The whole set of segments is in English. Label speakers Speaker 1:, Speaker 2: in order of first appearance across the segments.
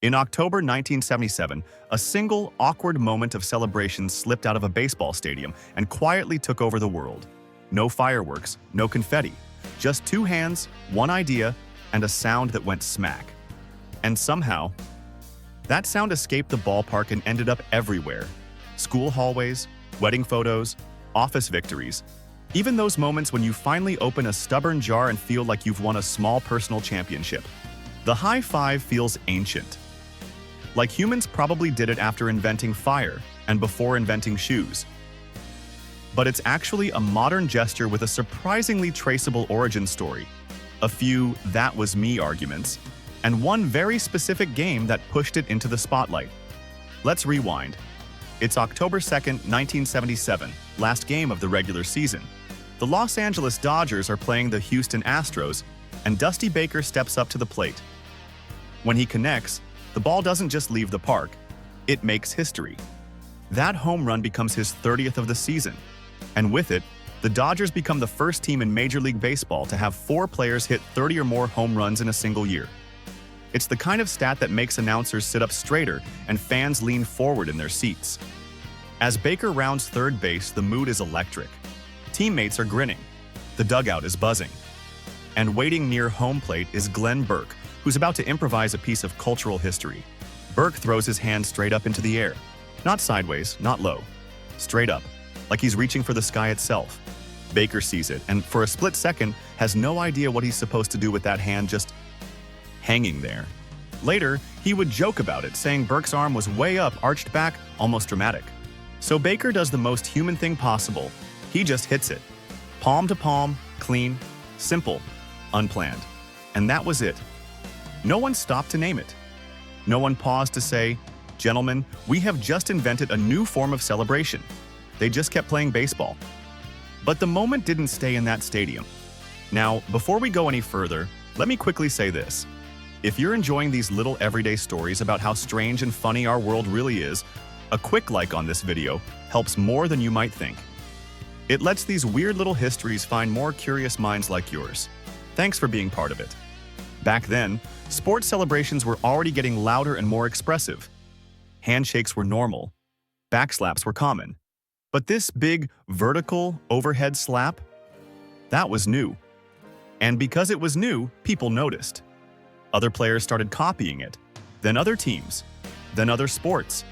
Speaker 1: In October 1977, a single, awkward moment of celebration slipped out of a baseball stadium and quietly took over the world. No fireworks, no confetti, just two hands, one idea, and a sound that went smack. And somehow, that sound escaped the ballpark and ended up everywhere. School hallways, wedding photos, office victories. Even those moments when you finally open a stubborn jar and feel like you've won a small personal championship. The high five feels ancient. Like humans probably did it after inventing fire and before inventing shoes. But it's actually a modern gesture with a surprisingly traceable origin story, a few "that was me" arguments, and one very specific game that pushed it into the spotlight. Let's rewind. It's October 2nd, 1977, last game of the regular season. The Los Angeles Dodgers are playing the Houston Astros, and Dusty Baker steps up to the plate. When he connects, the ball doesn't just leave the park, it makes history. That home run becomes his 30th of the season, and with it, the Dodgers become the first team in Major League Baseball to have 4 players hit 30 or more home runs in a single year. It's the kind of stat that makes announcers sit up straighter and fans lean forward in their seats. As Baker rounds third base, the mood is electric. Teammates are grinning. The dugout is buzzing. And waiting near home plate is Glenn Burke, who's about to improvise a piece of cultural history. Burke throws his hand straight up into the air. Not sideways, not low. Straight up, like he's reaching for the sky itself. Baker sees it, and for a split second, has no idea what he's supposed to do with that hand just hanging there. Later, he would joke about it, saying Burke's arm was way up, arched back, almost dramatic. So Baker does the most human thing possible. He just hits it. Palm to palm, clean, simple, unplanned. And that was it. No one stopped to name it. No one paused to say, "Gentlemen, we have just invented a new form of celebration." They just kept playing baseball. But the moment didn't stay in that stadium. Now, before we go any further, let me quickly say this. If you're enjoying these little everyday stories about how strange and funny our world really is, a quick like on this video helps more than you might think. It lets these weird little histories find more curious minds like yours. Thanks for being part of it. Back then, sports celebrations were already getting louder and more expressive. Handshakes were normal. Backslaps were common. But this big, vertical, overhead slap? That was new. And because it was new, people noticed. Other players started copying it, then other teams, then other sports.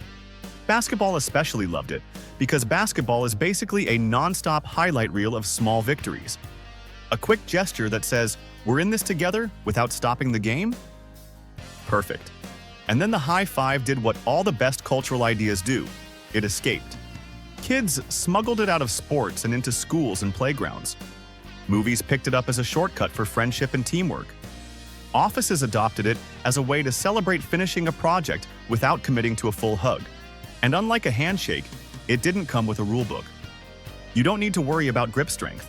Speaker 1: Basketball especially loved it, because basketball is basically a non-stop highlight reel of small victories. A quick gesture that says, "We're in this together," without stopping the game? Perfect. And then the high five did what all the best cultural ideas do. It escaped. Kids smuggled it out of sports and into schools and playgrounds. Movies picked it up as a shortcut for friendship and teamwork. Offices adopted it as a way to celebrate finishing a project without committing to a full hug. And unlike a handshake, it didn't come with a rulebook. You don't need to worry about grip strength.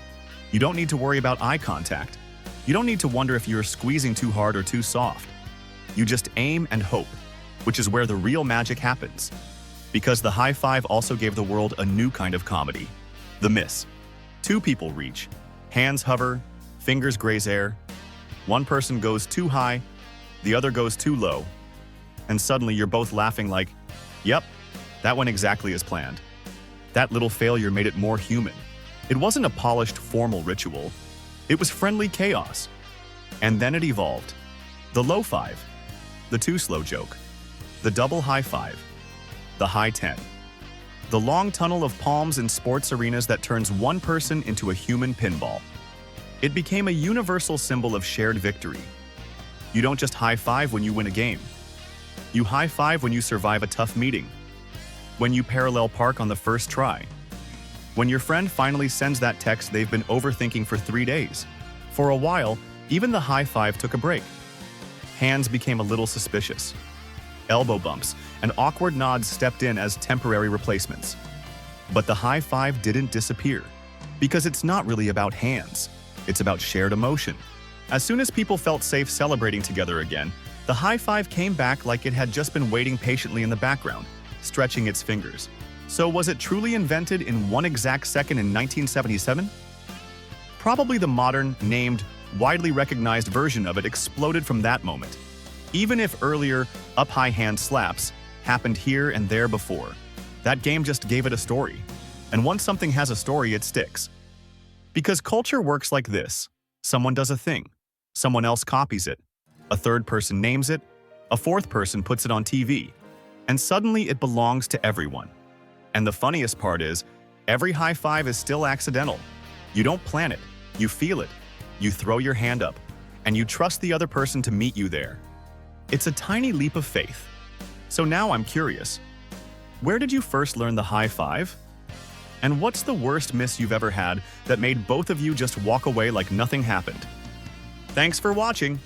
Speaker 1: You don't need to worry about eye contact. You don't need to wonder if you're squeezing too hard or too soft. You just aim and hope, which is where the real magic happens. Because the high five also gave the world a new kind of comedy. The miss. 2 people reach. Hands hover, fingers graze air. One person goes too high, the other goes too low. And suddenly you're both laughing like, "Yep, that went exactly as planned." That little failure made it more human. It wasn't a polished, formal ritual. It was friendly chaos. And then it evolved. The low five, the too slow joke, the double high five, the high 10. The long tunnel of palms in sports arenas that turns one person into a human pinball. It became a universal symbol of shared victory. You don't just high five when you win a game. You high five when you survive a tough meeting. When you parallel park on the first try. When your friend finally sends that text they've been overthinking for 3 days. For a while, even the high five took a break. Hands became a little suspicious. Elbow bumps and awkward nods stepped in as temporary replacements. But the high five didn't disappear, because it's not really about hands. It's about shared emotion. As soon as people felt safe celebrating together again, the high five came back like it had just been waiting patiently in the background, stretching its fingers. So was it truly invented in one exact second in 1977? Probably the modern, named, widely recognized version of it exploded from that moment. Even if earlier up-high hand slaps happened here and there before, that game just gave it a story. And once something has a story, it sticks. Because culture works like this. Someone does a thing. Someone else copies it. A third person names it. A fourth person puts it on TV. And suddenly it belongs to everyone. And the funniest part is, every high five is still accidental. You don't plan it. You feel it. You throw your hand up. And you trust the other person to meet you there. It's a tiny leap of faith. So now I'm curious. Where did you first learn the high five? And what's the worst miss you've ever had that made both of you just walk away like nothing happened? Thanks for watching!